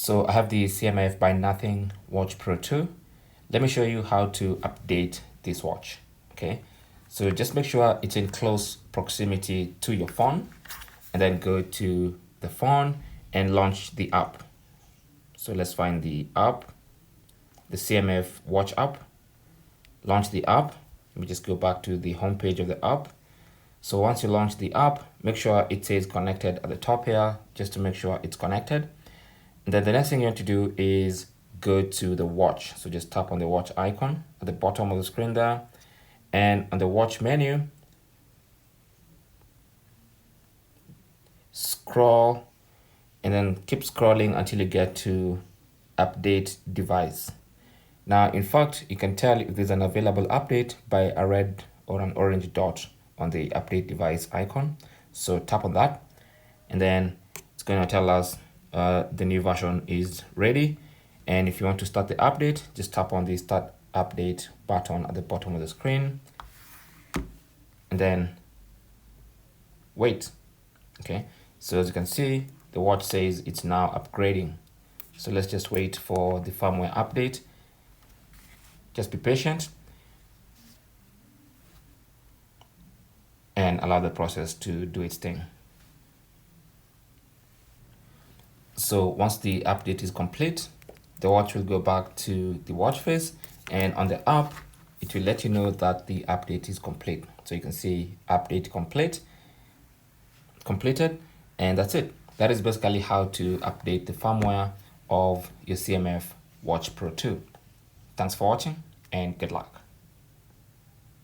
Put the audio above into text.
So I have the CMF by Nothing Watch Pro 2. Let me show you how to update this watch. Okay, so just make sure it's in close proximity to your phone, and then go to the phone and launch the app. So let's find the app, the CMF Watch app. Launch the app. Let me just go back to the home page of the app. So once you launch the app, make sure it says connected at the top here, just to make sure it's connected. And then the next thing you want to do is go to the watch. So just tap on the watch icon at the bottom of the screen there. And on the watch menu, scroll and then keep scrolling until you get to update device. Now, in fact, you can tell if there's an available update by a red or an orange dot on the update device icon. So tap on that, and then it's going to tell us the new version is ready. And if you want to start the update, just tap on the start update button at the bottom of the screen, and then wait. Okay, so as you can see, the watch says it's now upgrading. So let's just wait for the firmware update. Just be patient and allow the process to do its thing. So once the update is complete, the watch will go back to the watch face, and on the app, it will let you know that the update is complete. So you can see update completed, and that's it. That is basically how to update the firmware of your CMF Watch Pro 2. Thanks for watching and good luck.